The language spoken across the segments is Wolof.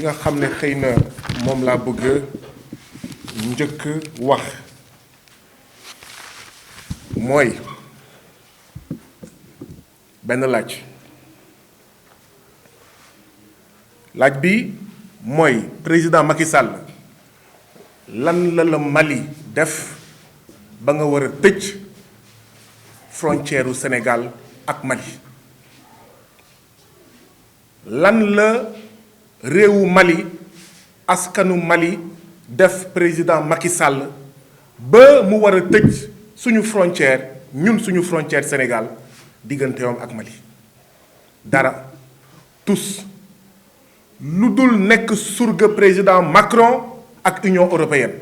nga xam ne xëy na moom laa bëgg njëkk wax mooy benn laaj bi mooy président Macky Sall lan la Mali def ba nga war a tëj frontière u Sénégal ak Mali lan la réewu Mali askanu Mali def président Macky Sall ba mu war a tëj suñu frontière ñun suñu frontière Sénégal digganteewam ak Mali dara tous lu dul nekk surga président Macron ak Union européenne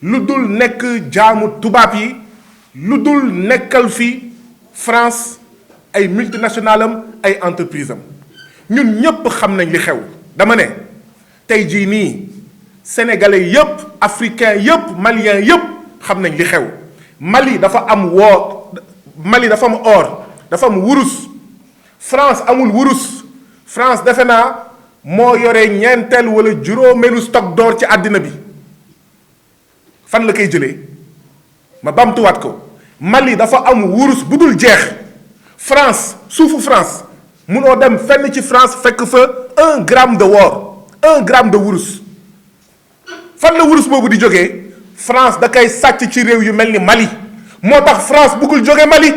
lu dul nekk jaamu tubaab yi lu dul nekkal fi France ay multinationales am ay entreprises am ñun ñépp xam nañ li xew dama ne tey jii nii sénégalais yépp africains yépp maliens yépp xam nañ li xew Mali dafa am Mali dafa am or dafa am wurus France amul wurus France defe naa moo yore ñeenteel wala juróomeelu stock d'or ci àddina bi fan la koy jëlee ma bamtuwaat ko Mali dafa am wurus bu dul jeex France suufu France munoo dem fenn ci France fekk fa 1 gramme de or 1 gramme de wurus fan la wurus boobu di jógee France da koy sàcc ci réew yu mel ni Mali moo tax France bëggul jóge Mali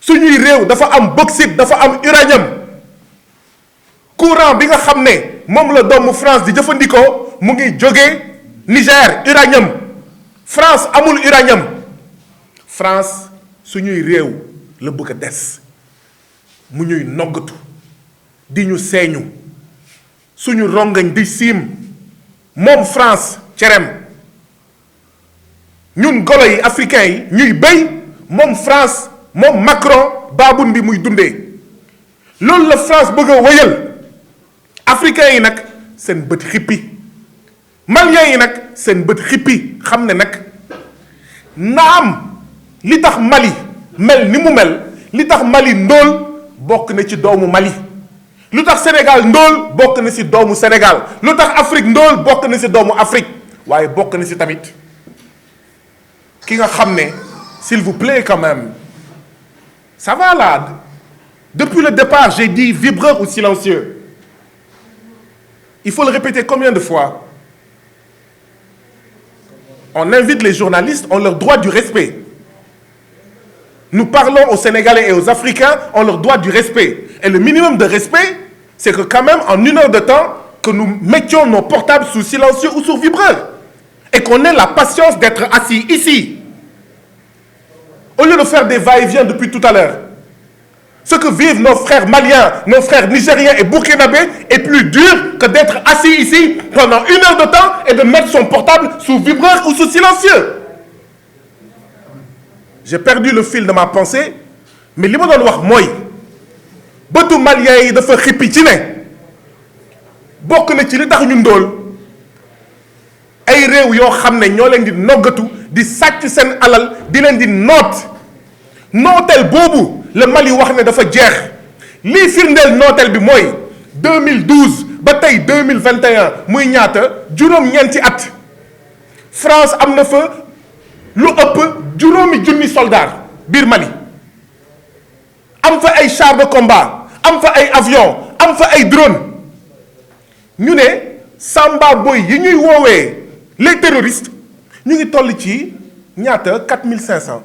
suñuy réew dafa am bauxite dafa am uranium courant bi nga xam ne moom la doomu France di jëfandikoo mu ngi jóge Niger uranium France amul uranium France suñuy réew la bëgg a des mu ñuy noggatu di ñu seeñu suñu rongañ di siim moom France cerem ñun golo yi africains yi ñuy béy moom France moom Macron baabun bi muy dundee loolu la France bëgg a wëyal africains yi nag seen bët xippi maliens yi nag seen bët xippi xam ne nag naam li tax Mali mel ni mu mel li tax Mali ndóol bokk na ci doomu Mali lu tax Sénégal ndóol bokk na ci doomu Sénégal lu tax Afrique ndóol bokk na ci doomu Afrique waaye bokk na ci tamit ki nga xam ne s'il vous plaît quand même ça va là depuis le départ j'ai dit vibreur ou silencieux il faut le répéter combien de fois on invite les journalistes on leur doit du respect nous parlons aux Sénégalais et aux Africains on leur doit du respect et le minimum de respect c'est que quand même en 1 heure de temps que nous mettions nos portables sous silencieux ou sur vibreur et qu'on ait la patience d'être assis ici au lieu de faire des va-et-vient depuis tout à l'heure. Ce que vivent nos frères maliens, nos frères nigériens et burkinabés est plus dur que d'être assis ici pendant 1 heure de temps et de mettre son portable sous vibreur ou sous silencieux. J'ai perdu le fil de ma pensée, mais li ma doon wax mooy bëtu maliens yi dafa xippi ci ne bokk na ci li tax ñu ndóol ay réew yoo xam ne ñoo leen di noggatu di sàcc seen alal di leen di nooteel boobu la Mali wax ne dafa jeex lii firndeel nooteel bi mooy 2012 ba tey 2021 muy ñaata juróom-ñeenti at France am na fa lu ëpp juróomi junni soldat biir Mali am fa ay chars de combat am fa ay avions am fa ay drones ñu ne Samba Boy yi ñuy woowee les terroristes ñu ngi toll ci ñaata 4500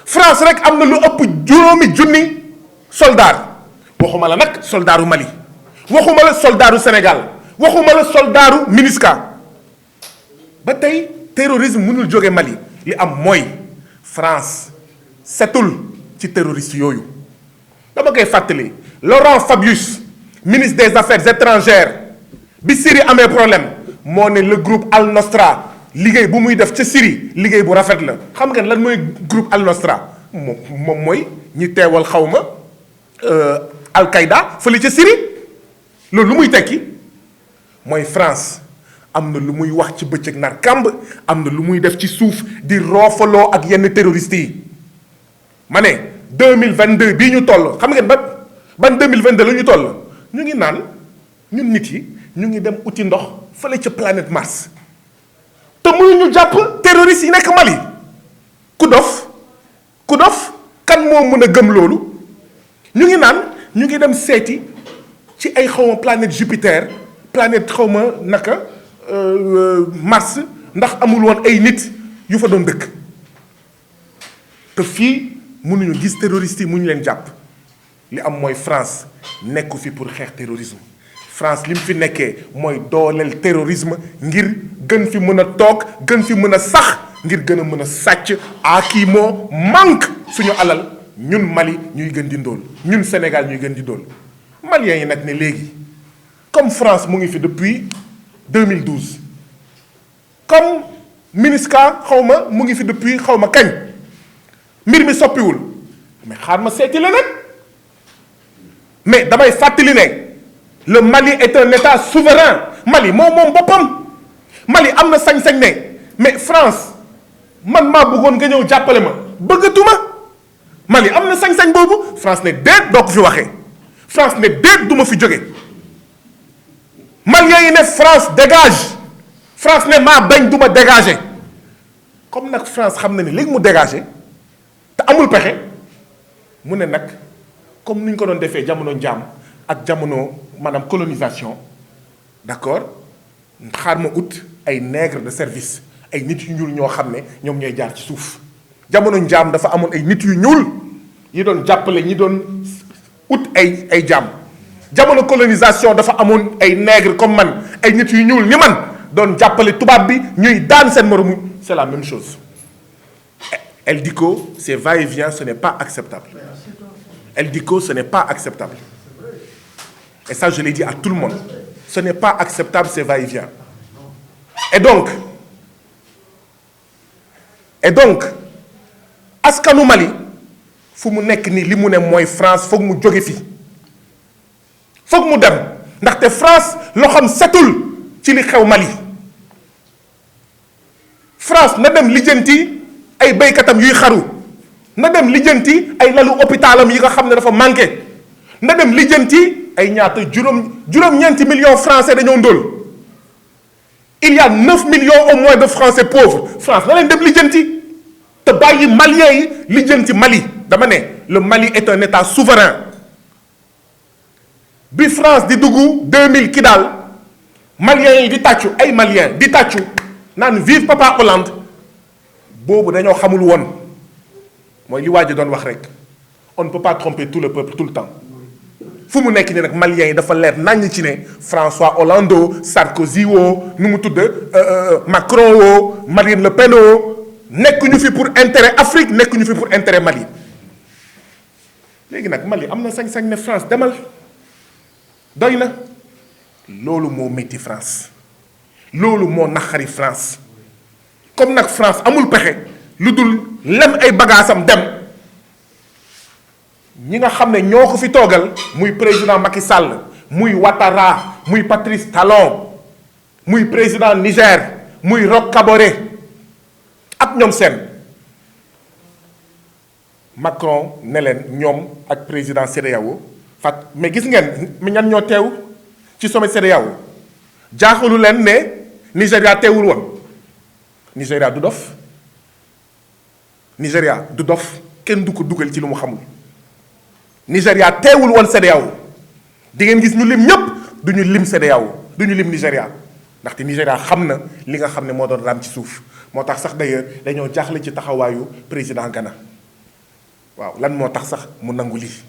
France rek am na lu ëpp juróomi junni soldat waxuma la nag soldaaru Mali waxuma la soldaaru Sénégal waxuma la soldaaru MINUSCA ba tey terrorisme mënul jóge Mali li am mooy France setul ci terroriste yooyu dama koy fàttali Laurent Fabius ministre des affaires étrangères bi Syrie amee problème moo ne le groupe Al Nosra liggéey bu muy def ca Syrie liggéey bu rafet la xam ngeen lan mooy groupe Al Nosra moom mooy ñi teewal xawma Al-Qaïda fële ca Syrie loolu lu muy tekki mooy France am na lu muy wax ci bëccëg nar kàmb am na lu muy def ci suuf di roofaloo ak yenn terroristes yi ma ne 2022 bii ñu toll xam ngeen ban 2022 la ñu toll ñu ngi naan ñun nit yi ñu ngi dem uti ndox fële ca planète Mars te mënuñu jàpp terroristes yi nekk Mali ku dof kan moo mën a gëm loolu ñu ngi naan ñu ngi dem seeti ci ay xawma planète Jupiter planète xawma naka Mars ndax amul woon ay nit yu fa doon dëkk te fii mënuñu gis terroristes yi mu ñu leen jàpp li am mooy France nekku fi pour xeex terrorisme France li mu fi nekkee mooy dooleel terrorisme ngir gën fi mën a toog gën fi mën a sax ngir gën a mën a sàcc kii moo manque suñu alal ñun Mali ñuy gën di ndóol ñun Sénégal ñuy gën di ndóol Maliens yi nag ne léegi comme France mu ngi fi depuis 2012 comme MINUSCA xawma mu ngi fi depuis xawma kañ mbir mi soppiwul mais xaar ma seeti la nag mais damay fàttali ne le Mali est un état souverain Mali moom boppam Mali am na sañ-sañ ne mais France man maa bëggoon nga ñëw jàppale ma bëggatuma Mali am na sañ-sañ boobu France ne déet doo ko fi waxee France ne déet du ma fi jóge Maliens yi ne France dégage France ne maa bañ du ma dégager comme nag France xam na ni léegi mu dégager te amul pexe mu ne nag comme ni ñu ko doon defee jamono njaam ak jamono maanaam colonisation d'accord xaar ma ut ay nègres de service ay nit yu ñuul ñoo xam ne ñoom ñooy jaar ci suuf jamono njaam dafa amoon ay nit yu ñuul yi doon jàppale ñi doon ut ay jaam jamono colonisation dafa amoon ay nègres comme man ay nit yu ñuul ni man doon jàppale tubaab bi ñuy daan seen moromu c'est la même chose. Elle dit que ces va-et-vient ce n'est pas acceptable. Elle dit que ce n'est pas acceptable. Et ça je l'ai dit à tout le monde. Ce n'est pas acceptable ces va-et-vient. Et donc askanu Mali fu mu nekk nii li mu ne mooy France foog mu jóge fi foog mu dem ndaxte France loxoom setul ci li xew Mali France na dem lijjanti ay béykatam yuy xaru na dem lijjanti ay lalu hôpitalam yi nga xam ne dafa manqué na dem lijjanti ay ñaata juróom-ñeenti millions français dañoo ndóol il y a 9 millions au moins de français pauvres France na leen dem lijjanti te bàyyi Maliens yi lijjanti Mali dama ne le Mali est un état souverain bi France di dugg 2000 ki daal Maliens yi di tàccu ay Maliens di tàccu naan vive Papa Hollande boobu dañoo xamul woon mooy li waa ji doon wax rek on ne peut pas tromper tout le peuple tout le temps fu mu nekk nii nag Maliens yi dafa leer naññ ci ne François Hollande woo Sarkozy woo nu mu tudd Macron woo Marine Le Pen woo nekkuñu fi pour intérêt Afrique nekkuñu fi pour intérêt Mali léegi nag Mali am na sañ-sañ ne France demal doy na loolu moo métti France loolu moo naxari France comme nag France amul pexe lu dul lem ay bagaasam dem ñi nga xam ne ñoo ko fi toogal muy président Macky Sall muy Ouattara muy Patrice Talon muy président Niger muy Roch Kaboré ak ñoom seen Macron ne leen ñoom ak président CEDEAO mais gis ngeen mi ñan ñoo teew ci sommet CEDEAO jaaxalu leen ne Nigéria teewul woon Nigéria du dof Nigéria du dof kenn du ko dugal ci lu mu xamul Nigéria teewul woon CEDEAO di ngeen gis ñu lim ñépp du ñu lim CEDEAO du ñu lim Nigéria ndaxte Nigéria xam na li nga xam ne moo doon raam ci suuf moo tax sax d'ailleurs dañoo jaaxle ci taxawaayu président Ghana waaw lan moo tax sax mu nangu lii